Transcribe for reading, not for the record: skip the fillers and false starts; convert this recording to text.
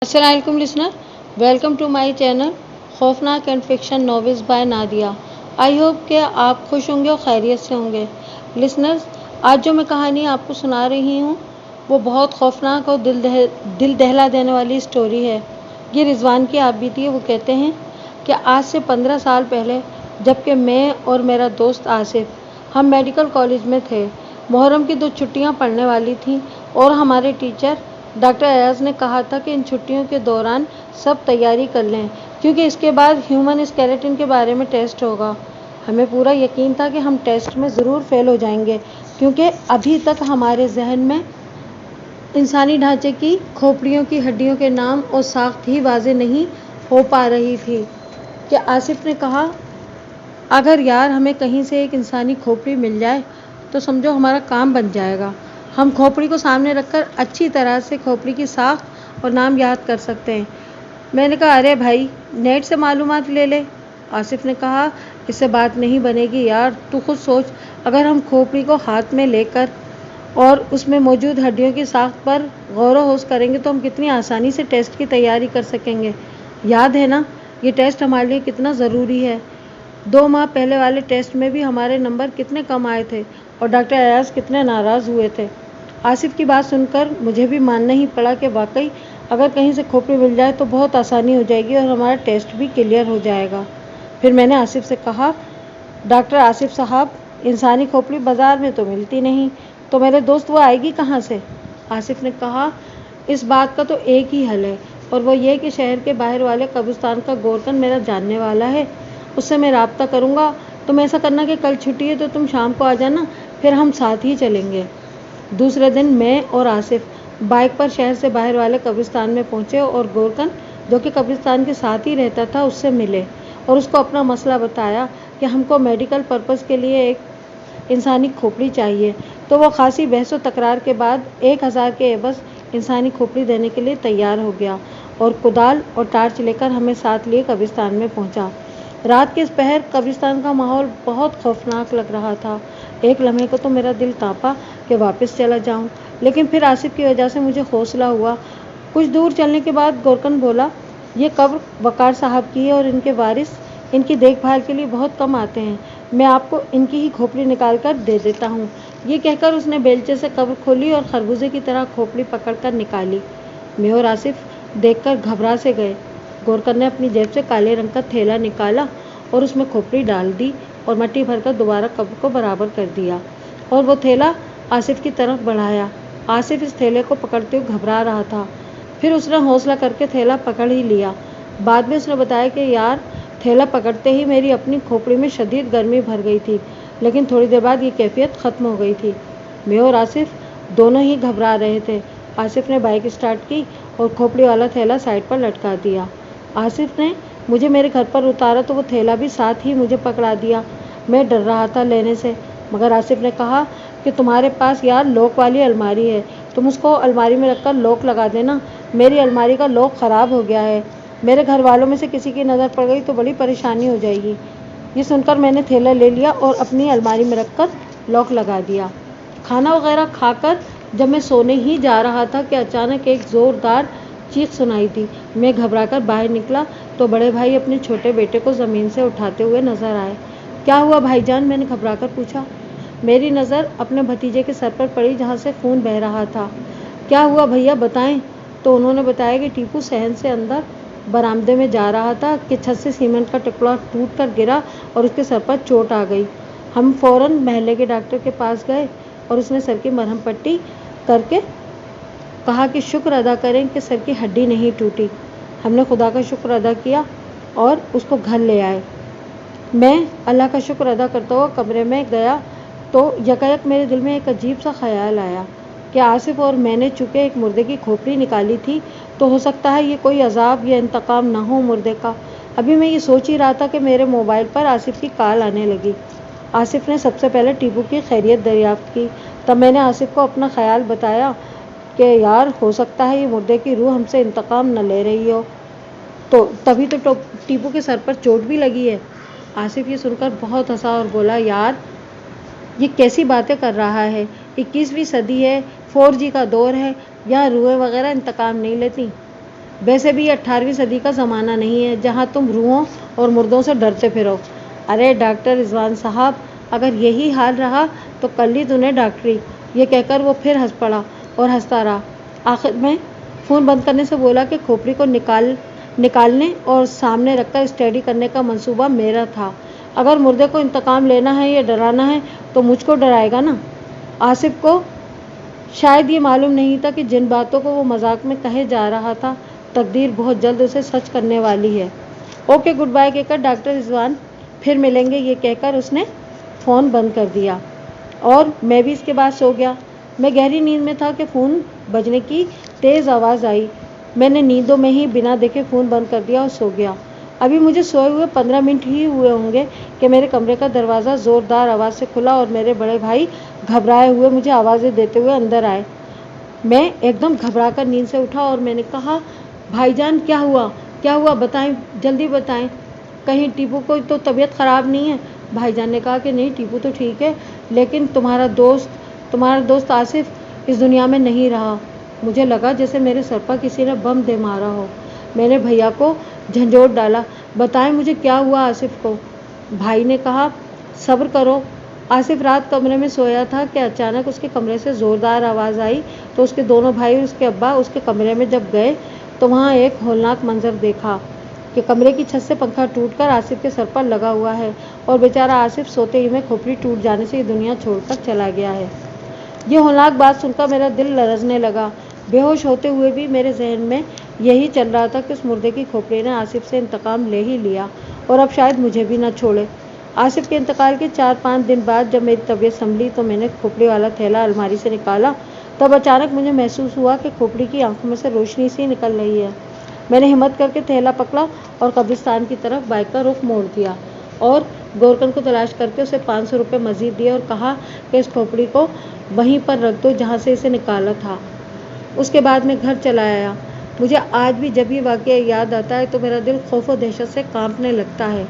अस्सलाम वालेकुम listener, welcome to my channel खौफनाक and fiction novels by Nadia. I hope कि आप खुश होंगे और खैरियत से होंगे। लिसनर्स, आज जो मैं कहानी आपको सुना रही हूँ वो बहुत खौफनाक और दिल दहला देने वाली स्टोरी है। ये रिजवान की आप बीती है। वो कहते हैं कि आज से 15 साल पहले, जबकि मैं और मेरा दोस्त आसिफ हम मेडिकल कॉलेज में थे, मुहर्रम की 2 छुट्टियाँ पड़ने वाली थीं और हमारे टीचर डॉक्टर अयाज ने कहा था कि इन छुट्टियों के दौरान सब तैयारी कर लें, क्योंकि इसके बाद ह्यूमन स्केलेटन के बारे में टेस्ट होगा। हमें पूरा यकीन था कि हम टेस्ट में ज़रूर फेल हो जाएंगे, क्योंकि अभी तक हमारे जहन में इंसानी ढांचे की खोपड़ियों की हड्डियों के नाम और साख्त ही वाज़ेह नहीं हो पा रही थी। कि आसिफ ने कहा, अगर यार हमें कहीं से एक इंसानी खोपड़ी मिल जाए तो समझो हमारा काम बन जाएगा। हम खोपड़ी को सामने रखकर अच्छी तरह से खोपड़ी की साख्त और नाम याद कर सकते हैं। मैंने कहा, अरे भाई, नेट से मालूमात ले ले। आसिफ ने कहा, इससे बात नहीं बनेगी यार, तू खुद सोच, अगर हम खोपड़ी को हाथ में लेकर और उसमें मौजूद हड्डियों की साख्त पर गौर होश करेंगे तो हम कितनी आसानी से टेस्ट की तैयारी कर सकेंगे। याद है ना, ये टेस्ट हमारे लिए कितना ज़रूरी है। 2 माह पहले वाले टेस्ट में भी हमारे नंबर कितने कम आए थे और डॉक्टर अयाज कितने नाराज़ हुए थे। आसिफ की बात सुनकर मुझे भी मानना ही पड़ा कि वाकई अगर कहीं से खोपड़ी मिल जाए तो बहुत आसानी हो जाएगी और हमारा टेस्ट भी क्लियर हो जाएगा। फिर मैंने आसिफ से कहा, डॉक्टर आसिफ साहब, इंसानी खोपड़ी बाज़ार में तो मिलती नहीं, तो मेरे दोस्त वो आएगी कहाँ से? आसिफ ने कहा, इस बात का तो एक ही हल है, और वो ये कि शहर के बाहर वाले कब्रिस्तान का गोरकन मेरा जानने वाला है, उससे मैं राब्ता करूँगा। तुम ऐसा करना कि कल छुट्टी है तो तुम शाम को आ जाना, फिर हम साथ ही चलेंगे। दूसरे दिन मैं और आसिफ बाइक पर शहर से बाहर वाले कब्रिस्तान में पहुँचे और गोरकन, जो कि कब्रिस्तान के साथ ही रहता था, उससे मिले और उसको अपना मसला बताया कि हमको मेडिकल पर्पज़ के लिए एक इंसानी खोपड़ी चाहिए। तो वो खासी बहस तकरार के बाद 1000 के एवज़ इंसानी खोपड़ी देने के लिए तैयार हो गया और कुदाल और टार्च लेकर हमें साथ लिए कब्रिस्तान में पहुंचा। रात के इस पहर कब्रिस्तान का माहौल बहुत खौफनाक लग रहा था। एक लम्हे को तो मेरा दिल कांपा कि वापस चला जाऊं, लेकिन फिर आसिफ की वजह से मुझे हौसला हुआ। कुछ दूर चलने के बाद गोरकन बोला, ये कब्र वकार साहब की है और इनके वारिस इनकी देखभाल के लिए बहुत कम आते हैं। मैं आपको इनकी ही खोपड़ी निकाल कर दे देता हूँ। ये कहकर उसने बेलचे से कब्र खोली और खरबूजे की तरह खोपड़ी पकड़कर निकाली। मैं और आसिफ देखकर घबरा से गए। गोरकन ने अपनी जेब से काले रंग का थैला निकाला और उसमें खोपड़ी डाल दी और मट्टी भरकर दोबारा कब्र को बराबर कर दिया और वो थैला आसिफ की तरफ बढ़ाया। आसिफ इस थैले को पकड़ते हुए घबरा रहा था। फिर उसने हौसला करके थैला पकड़ ही लिया। बाद में उसने बताया कि यार, थैला पकड़ते ही मेरी अपनी खोपड़ी में शदीद गर्मी भर गई थी, लेकिन थोड़ी देर बाद ये कैफियत ख़त्म हो गई थी। मैं और आसिफ दोनों ही घबरा रहे थे। आसिफ ने बाइक स्टार्ट की और खोपड़ी वाला थैला साइड पर लटका दिया। आसिफ ने मुझे मेरे घर पर उतारा तो वो थैला भी साथ ही मुझे पकड़ा दिया। मैं डर रहा था लेने से, मगर आसिफ ने कहा कि तुम्हारे पास यार लॉक वाली अलमारी है, तुम उसको अलमारी में रखकर लॉक लगा देना। मेरी अलमारी का लॉक ख़राब हो गया है, मेरे घर वालों में से किसी की नज़र पड़ गई तो बड़ी परेशानी हो जाएगी। ये सुनकर मैंने थैला ले लिया और अपनी अलमारी में रखकर लॉक लगा दिया। खाना वगैरह खाकर जब मैं सोने ही जा रहा था कि अचानक एक ज़ोरदार चीख सुनाई दी। मैं घबराकर बाहर निकला तो बड़े भाई अपने छोटे बेटे को ज़मीन से उठाते हुए नजर आए। क्या हुआ भाईजान? मैंने घबराकर पूछा। मेरी नज़र अपने भतीजे के सर पर पड़ी जहाँ से खून बह रहा था। क्या हुआ भैया, बताएं। तो उन्होंने बताया कि टीपू सहन से अंदर बरामदे में जा रहा था कि छत से सीमेंट का टुकड़ा टूट कर गिरा और उसके सर पर चोट आ गई। हम फ़ौरन महल्ले के डॉक्टर के पास गए और उसने सर की मरहम पट्टी करके कहा कि शुक्र अदा करें कि सर की हड्डी नहीं टूटी। हमने खुदा का शुक्र अदा किया और उसको घर ले आए। मैं अल्लाह का शुक्र अदा करता हुआ कमरे में गया तो यकायक मेरे दिल में एक अजीब सा ख्याल आया कि आसिफ और मैंने चूँकि एक मुर्दे की खोपड़ी निकाली थी तो हो सकता है ये कोई अजाब या इंतकाम ना हो मुर्दे का। अभी मैं ये सोच ही रहा था कि मेरे मोबाइल पर आसिफ की कॉल आने लगी। आसिफ ने सबसे पहले टीपू की खैरियत दरियाफ्त की। तब मैंने आसिफ को अपना ख्याल बताया कि यार, हो सकता है ये मुर्दे की रूह हमसे इंतकाम न ले रही हो, तो तभी तो टीपू के सर पर चोट भी लगी है। आसिफ ये सुनकर बहुत हंसा और बोला, यार ये कैसी बातें कर रहा है, 21वीं सदी है, 4G का दौर है, यहाँ रूहें वगैरह इंतकाम नहीं लेती। वैसे भी ये 18वीं सदी का ज़माना नहीं है जहाँ तुम रूहों और मुर्दों से डरते फिरो। अरे डॉक्टर रिजवान साहब, अगर यही हाल रहा तो कल ही तूने डॉक्टरी, ये कहकर वो फिर हंस पड़ा और हंसता रहा। आखिर में फ़ोन बंद करने से बोला कि खोपड़ी को निकालने और सामने रखकर स्टडी करने का मंसूबा मेरा था। अगर मुर्दे को इंतकाम लेना है या डराना है तो मुझको डराएगा ना। आसिफ को शायद ये मालूम नहीं था कि जिन बातों को वो मजाक में कहे जा रहा था, तकदीर बहुत जल्द उसे सच करने वाली है। ओके गुड बाय कहकर डॉक्टर रिजवान फिर मिलेंगे ये कहकर उसने फ़ोन बंद कर दिया और मैं भी इसके बाद सो गया। मैं गहरी नींद में था कि फ़ोन बजने की तेज़ आवाज़ आई। मैंने नींदों में ही बिना देखे फ़ोन बंद कर दिया और सो गया। अभी मुझे सोए हुए 15 मिनट ही हुए होंगे कि मेरे कमरे का दरवाज़ा ज़ोरदार आवाज़ से खुला और मेरे बड़े भाई घबराए हुए मुझे आवाज़ें देते हुए अंदर आए। मैं एकदम घबरा कर नींद से उठा और मैंने कहा, भाईजान क्या हुआ, क्या हुआ, बताएं, जल्दी बताएं, कहीं टीपू को तो तबीयत ख़राब नहीं है। भाईजान ने कहा कि नहीं, टीपू तो ठीक है, लेकिन तुम्हारा दोस्त आसिफ इस दुनिया में नहीं रहा। मुझे लगा जैसे मेरे सर पर किसी ने बम दे मारा हो। मैंने भैया को झंझोड़ डाला, बताएं मुझे क्या हुआ आसिफ को। भाई ने कहा, सब्र करो। आसिफ रात कमरे में सोया था कि अचानक उसके कमरे से ज़ोरदार आवाज़ आई तो उसके दोनों भाई और उसके अब्बा उसके कमरे में जब गए तो वहाँ एक होलनाक मंजर देखा कि कमरे की छत से पंखा टूटकर आसिफ के सर पर लगा हुआ है और बेचारा आसिफ सोते ही में खोपड़ी टूट जाने से ये दुनिया छोड़कर चला गया है। ये होलनाक बात सुनकर मेरा दिल लरजने लगा। बेहोश होते हुए भी मेरे जहन में यही चल रहा था कि उस मुर्दे की खोपड़ी ने आसिफ से इंतकाम ले ही लिया और अब शायद मुझे भी न छोड़े। आसिफ के इंतकाल के 4-5 दिन बाद जब मेरी तबीयत संभली तो मैंने खोपड़ी वाला थैला अलमारी से निकाला। तब अचानक मुझे महसूस हुआ कि खोपड़ी की आंखों में से रोशनी सी निकल रही है। मैंने हिम्मत करके थैला पकड़ा और कब्रिस्तान की तरफ बाइक का रुख मोड़ दिया और गोरकन को तलाश करके उसे 500 रुपये मजीद दिए और कहा कि इस खोपड़ी को वहीं पर रख दो जहाँ से इसे निकाला था। उसके बाद मैं घर चला आया। मुझे आज भी जब ये वाक़या याद आता है तो मेरा दिल खौफ और दहशत से कांपने लगता है।